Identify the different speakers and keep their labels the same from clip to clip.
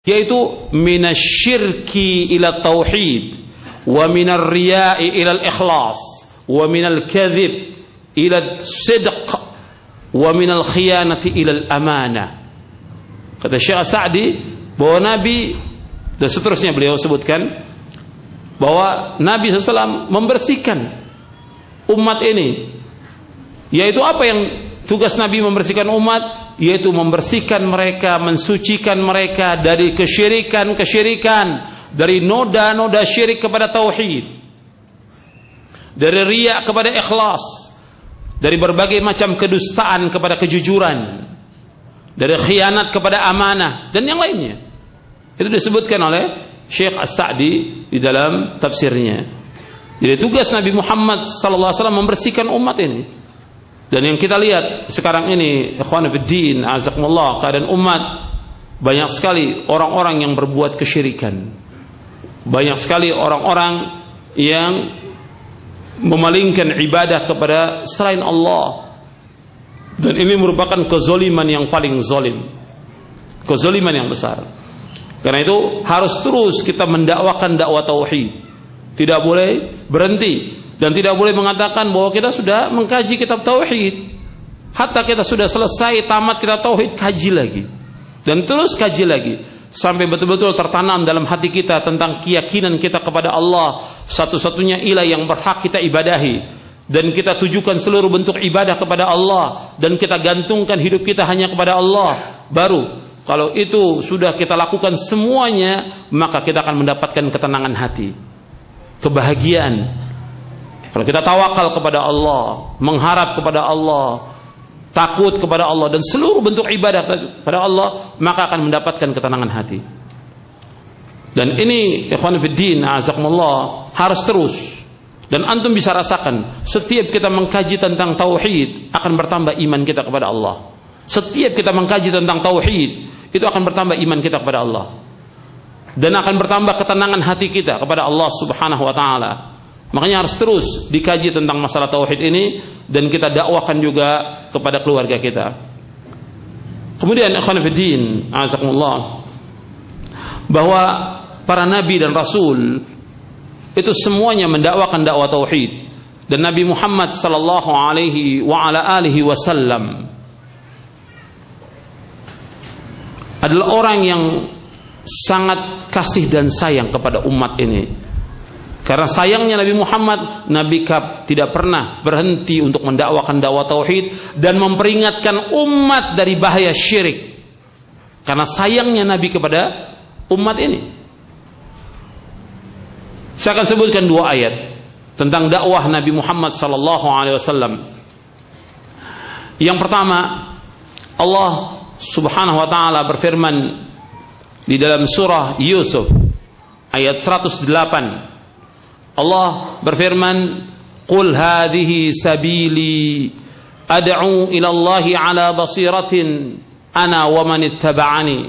Speaker 1: yaitu minasyirki ila tauhid, wa minar riya'i ila al-ikhlas, wa minal kadhib ila sidq, wa minal khiyanati ila al-amanah. Kata Syekh Sa'di bahwa Nabi, dan seterusnya beliau sebutkan bahwa Nabi SAW membersihkan umat ini, yaitu apa yang tugas Nabi membersihkan umat, yaitu membersihkan mereka, mensucikan mereka dari kesyirikan, dari noda-noda syirik kepada tauhid, dari riya kepada ikhlas, dari berbagai macam kedustaan kepada kejujuran, dari khianat kepada amanah, dan yang lainnya. Itu disebutkan oleh Syekh As-Sa'di di dalam tafsirnya. Jadi tugas Nabi Muhammad SAW membersihkan umat ini. Dan yang kita lihat sekarang ini, ikhwan fiddin, azakumullah, keadaan umat, banyak sekali orang-orang yang berbuat kesyirikan. Banyak sekali orang-orang yang memalingkan ibadah kepada selain Allah. Dan ini merupakan kezoliman yang paling zolim, kezoliman yang besar. Karena itu harus terus kita mendakwakan dakwah tauhid. Tidak boleh berhenti. Dan tidak boleh mengatakan bahwa kita sudah mengkaji kitab tauhid, hatta kita sudah selesai tamat kitab tauhid, kaji lagi dan terus kaji lagi sampai betul-betul tertanam dalam hati kita tentang keyakinan kita kepada Allah satu-satunya ilah yang berhak kita ibadahi, dan kita tujukan seluruh bentuk ibadah kepada Allah, dan kita gantungkan hidup kita hanya kepada Allah. Baru kalau itu sudah kita lakukan semuanya, maka kita akan mendapatkan ketenangan hati, kebahagiaan. Kalau kita tawakal kepada Allah, mengharap kepada Allah, takut kepada Allah, dan seluruh bentuk ibadah kepada Allah, maka akan mendapatkan ketenangan hati. Dan ini ikhwan fiddin, azakumullah, harus terus. Dan antum bisa rasakan, setiap kita mengkaji tentang tauhid, akan bertambah iman kita kepada Allah. Setiap kita mengkaji tentang tauhid, itu akan bertambah iman kita kepada Allah, dan akan bertambah ketenangan hati kita kepada Allah Subhanahu wa ta'ala. Makanya harus terus dikaji tentang masalah tauhid ini, dan kita dakwakan juga kepada keluarga kita. Kemudian ikhwan fillah, azakumullah, bahwa para nabi dan rasul itu semuanya mendakwakan dakwah tauhid. Dan Nabi Muhammad sallallahu alaihi wa ala alihi wasallam adalah orang yang sangat kasih dan sayang kepada umat ini. Karena sayangnya Nabi Muhammad, Nabi tidak pernah berhenti untuk mendakwakan dakwah tauhid dan memperingatkan umat dari bahaya syirik. Karena sayangnya Nabi kepada umat ini. Saya akan sebutkan 2 ayat tentang dakwah Nabi Muhammad sallallahu alaihi wasallam. Yang pertama, Allah Subhanahu wa taala berfirman di dalam surah Yusuf ayat 108. Allah berfirman, "Qul hadhihi sabili ad'u ila Allahi ala basiratin ana wa man ittaba'ani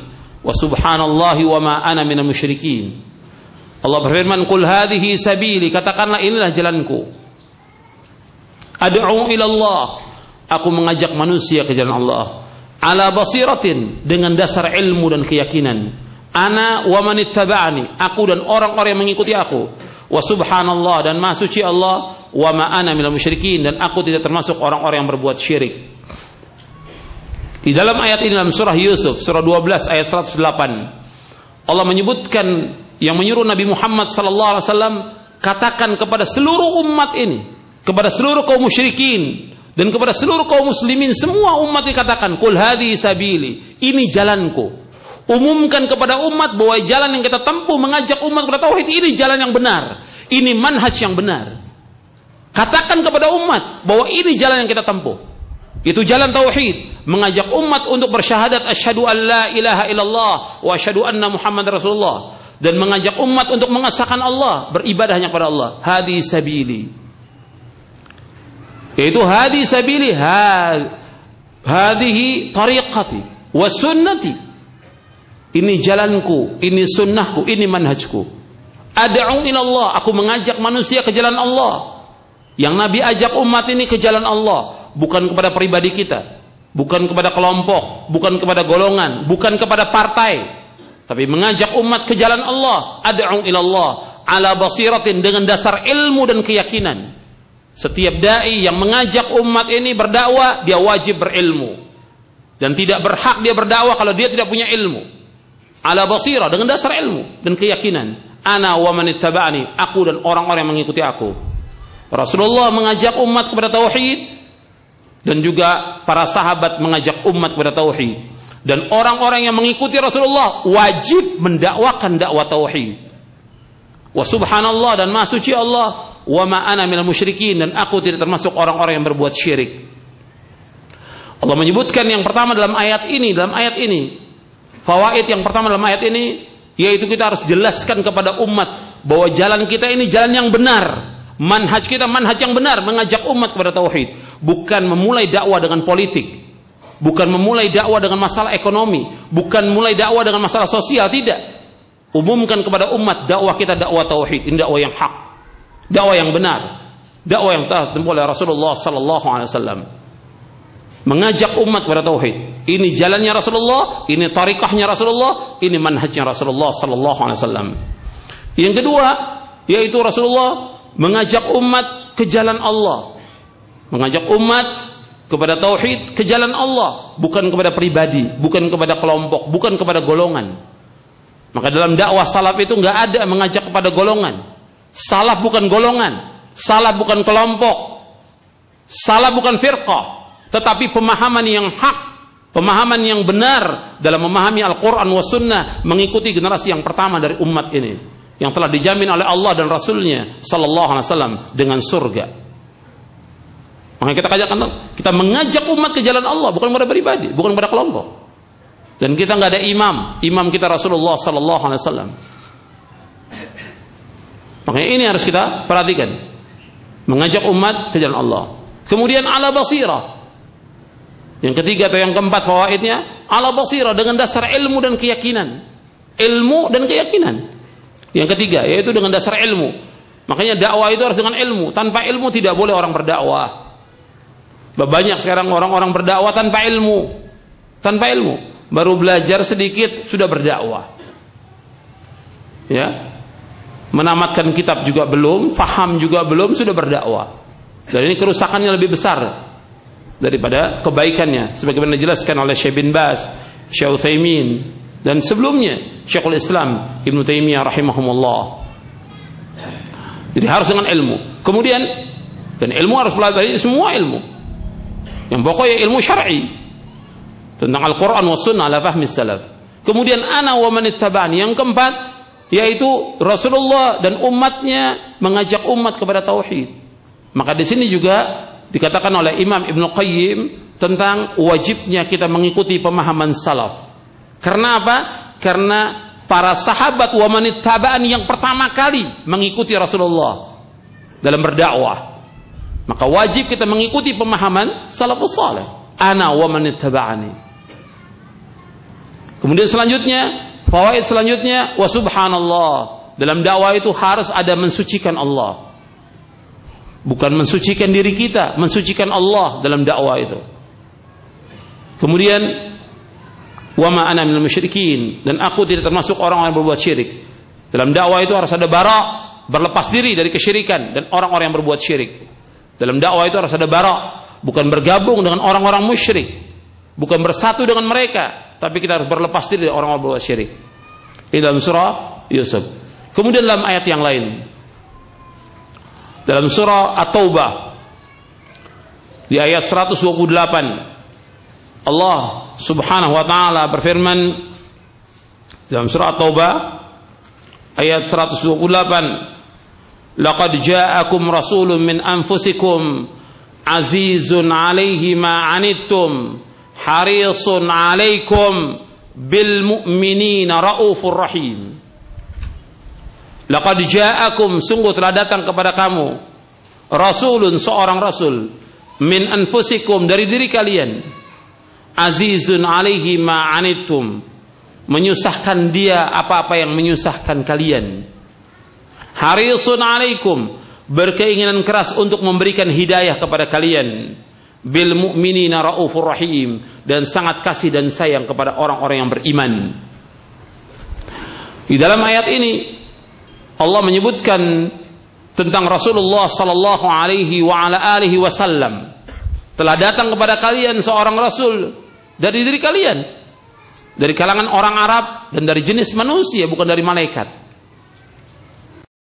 Speaker 1: wa subhanallahi wa ma ana minal musyrikin." Allah berfirman, "Qul hadhihi sabili," katakanlah inilah jalanku. Ad'u ila Allah, aku mengajak manusia ke jalan Allah. Ala basiratin, dengan dasar ilmu dan keyakinan. Ana wa man ittaba'ani, aku dan orang-orang yang mengikuti aku. Wa subhanallah, dan maha suci Allah, wa ma ana minal musyrikin, dan aku tidak termasuk orang-orang yang berbuat syirik. Di dalam ayat ini, dalam surah Yusuf surah 12 ayat 108, Allah menyebutkan yang menyuruh Nabi Muhammad sallallahu alaihi wasallam, katakan kepada seluruh umat ini, kepada seluruh kaum musyrikin dan kepada seluruh kaum muslimin, semua umat dikatakan, qul hadhihi sabili, ini jalanku. Umumkan kepada umat bahwa jalan yang kita tempuh mengajak umat kepada tauhid, ini jalan yang benar, ini manhaj yang benar. Katakan kepada umat bahwa ini jalan yang kita tempuh, itu jalan tauhid, mengajak umat untuk bersyahadat asyhadu an la ilaha illallah wa asyhadu anna Muhammad Rasulullah, dan mengajak umat untuk mengesahkan Allah, beribadah hanya kepada Allah. Hadi sabili, yaitu hadi sabili, hadihi tariqati wa sunnati, ini jalanku, ini sunnahku, ini manhajku. Ad'u ila Allah, aku mengajak manusia ke jalan Allah. Yang Nabi ajak umat ini ke jalan Allah, bukan kepada pribadi kita, bukan kepada kelompok, bukan kepada golongan, bukan kepada partai, tapi mengajak umat ke jalan Allah. Ad'u ilallah ala basiratin, dengan dasar ilmu dan keyakinan. Setiap dai yang mengajak umat ini berdakwah, dia wajib berilmu, dan tidak berhak dia berdakwah kalau dia tidak punya ilmu. Ala basirah, dengan dasar ilmu dan keyakinan. Ana wa man ittaba'ani, aku dan orang-orang yang mengikuti aku. Rasulullah mengajak umat kepada tauhid, dan juga para sahabat mengajak umat kepada tauhid. Dan orang-orang yang mengikuti Rasulullah wajib mendakwakan dakwah tauhid. Wa subhanallah, dan maha suci Allah. Wa ma ana minal musyrikin, dan aku tidak termasuk orang-orang yang berbuat syirik. Allah menyebutkan yang pertama dalam ayat ini, fawaid yang pertama dalam ayat ini, yaitu kita harus jelaskan kepada umat bahwa jalan kita ini jalan yang benar. Manhaj kita manhaj yang benar, mengajak umat kepada tauhid, bukan memulai dakwah dengan politik, bukan memulai dakwah dengan masalah ekonomi, bukan mulai dakwah dengan masalah sosial, tidak. Umumkan kepada umat dakwah kita dakwah tauhid, ini dakwah yang hak, dakwah yang benar, dakwah yang telah ditempuh oleh Rasulullah sallallahu alaihi wasallam. Mengajak umat kepada tauhid, ini jalannya Rasulullah, ini tariqahnya Rasulullah, ini manhajnya Rasulullah sallallahu alaihi wasallam. Yang kedua, yaitu Rasulullah mengajak umat ke jalan Allah, mengajak umat kepada tauhid, ke jalan Allah, bukan kepada pribadi, bukan kepada kelompok, bukan kepada golongan. Maka dalam dakwah salaf itu nggak ada mengajak kepada golongan. Salaf bukan golongan, salaf bukan kelompok, salaf bukan firqah, tetapi pemahaman yang hak, pemahaman yang benar dalam memahami Al-Quran wa Sunnah, mengikuti generasi yang pertama dari umat ini, yang telah dijamin oleh Allah dan Rasulnya sallallahu alaihi wasallam dengan surga. Makanya kita mengajak umat ke jalan Allah, bukan kepada pribadi, bukan kepada kelompok. Dan kita nggak ada imam kita Rasulullah sallallahu alaihi wasallam. Makanya ini harus kita perhatikan, mengajak umat ke jalan Allah. Kemudian ala basirah. Yang ketiga atau yang keempat fawaidnya, ala basirah, dengan dasar ilmu dan keyakinan. Ilmu dan keyakinan. Yang ketiga, yaitu dengan dasar ilmu. Makanya dakwah itu harus dengan ilmu. Tanpa ilmu tidak boleh orang berdakwah. Banyak sekarang orang-orang berdakwah tanpa ilmu. Tanpa ilmu. Baru belajar sedikit sudah berdakwah. Ya. Menamatkan kitab juga belum, faham juga belum, sudah berdakwah. Dan ini kerusakannya lebih besar daripada kebaikannya. Sebagaimana dijelaskan oleh Syekh bin Baz, Syekh Utsaimin, dan sebelumnya Syekhul Islam Ibnu Taimiyah rahimahumullah. Jadi harus dengan ilmu. Kemudian, dan ilmu harus pelajari semua ilmu. Yang pokoknya ilmu syar'i tentang Al-Quran wa Sunnah ala fahmi salaf. Kemudian ana wa man ittaba'ani, yang keempat, yaitu Rasulullah dan umatnya mengajak umat kepada tauhid. Maka di sini juga dikatakan oleh Imam Ibnu Qayyim tentang wajibnya kita mengikuti pemahaman salaf. Karena apa? Karena para sahabat wa man ittaba'ani yang pertama kali mengikuti Rasulullah dalam berdakwah. Maka wajib kita mengikuti pemahaman salafus saleh. Ana wa man ittaba'ani. Kemudian selanjutnya, fawaid selanjutnya, wa subhanallah. Dalam dakwah itu harus ada mensucikan Allah. Bukan mensucikan diri kita, mensucikan Allah dalam dakwah itu. Kemudian, wa ma ana minal musyrikin, dan aku tidak termasuk orang-orang yang berbuat syirik. Dalam dakwah itu harus ada bara', berlepas diri dari kesyirikan dan orang-orang yang berbuat syirik. Dalam dakwah itu harus ada bara', bukan bergabung dengan orang-orang musyrik, bukan bersatu dengan mereka, tapi kita harus berlepas diri dari orang-orang yang berbuat syirik. Ini dalam surah Yusuf. Kemudian dalam ayat yang lain, dalam surah At-Taubah di ayat 128, Allah subhanahu wa ta'ala berfirman dalam surah At-Taubah ayat 128, laqad ja'akum rasulun min anfusikum azizun 'alaihi ma 'anittum harisun 'alaikum bil mu'minina raufur rahim. Laqad ja'akum, sungguh telah datang kepada kamu rasulun, seorang rasul, min anfusikum, dari diri kalian, azizun 'alaihi ma 'anittum, menyusahkan dia apa-apa yang menyusahkan kalian, harisun 'alaikum, berkeinginan keras untuk memberikan hidayah kepada kalian, bil mu'minina raufur rahim, dan sangat kasih dan sayang kepada orang-orang yang beriman. Di dalam ayat ini Allah menyebutkan tentang Rasulullah sallallahu alaihi wa ala alihi wasallam. Telah datang kepada kalian seorang rasul dari diri kalian, dari kalangan orang Arab dan dari jenis manusia, bukan dari malaikat.